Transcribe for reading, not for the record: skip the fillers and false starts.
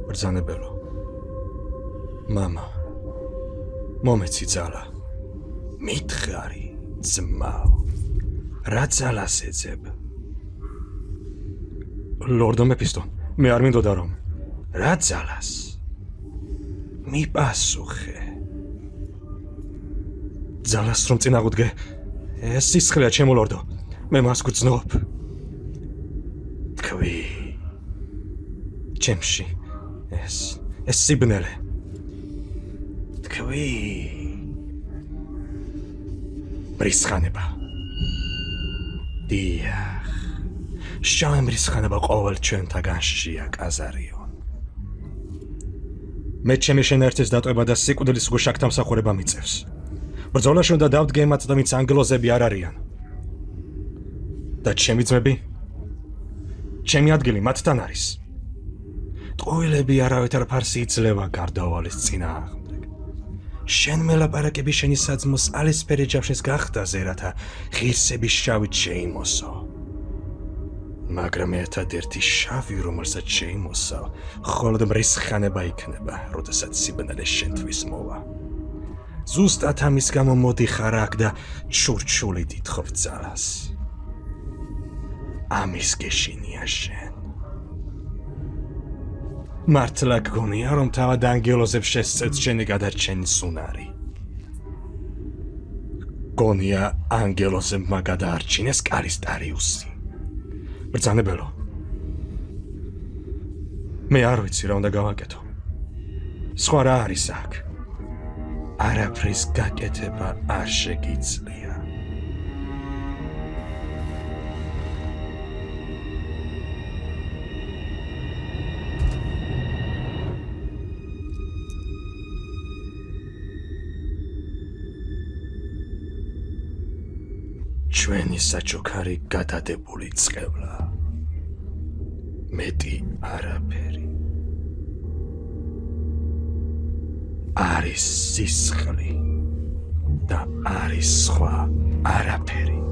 ბრძანებელო. მამა, მომეცი ძალა. მითხარი, ძმაო. რა ძალას ეძებ? ლორდო მეფისტო, მე არ მინდოდა რომ. რა ძალას? მიპასუხე. ძალას რომ წინ აღუდგე, ეს სისხლია ჩემო ლორდო. მე მას გვწნობ. თქვი. ჩემში ეს სიბნელე. თქვი. მრისხანება. დიახ. შავი მრისხანება ყოველ ჩვენთაგანშია, კაზარიონ. მე ჩემი შენერთის დატოება და სიკვდილის გუშაკთა მსახურება მიწევს. ბრძოლაში უნდა დავდგე მათ, ვინც ანგლოზები არ არიან. და ჩემი ძმები? ჩემი ადგილი მათთან არის. ტყუილები არავითარ ფარს იძლევა გარდავალის წინააღმდეგ. შენ მელაპარაკები შენი საძმოს ალისფერი ჯავშის გახდაზე, რათა ღირსების შავით შეიმოსო. მაგრამ ერთადერთი შავი, რომელსაც შეიმოსავ, მხოლოდ მრისხანება იქნება, როდესაც სიბნელე შენთვის მოვა. ზუსტად ამის გამო მოდიხარ აქ და ჩურჩული დიდხობ ძალას. ამის გეშინია შენ. მართლა გგონია, რომ თავად ანგელოზებს შესწევთ შენი გადარჩენის უნარი. გონია ანგელოზებმა გადაარჩინეს კარისტარიუსი. ბრძანებელო. მე არ ვიცი რა უნდა გავაკეთო. სხვა რა არის აქ? არაფრის გაკეთება არ შეგიძლია. ჩვენი საჩუქარი გადადებული წყევლა. მეტი არაფერი. არის სისხლი და არის სხვა არაფერი.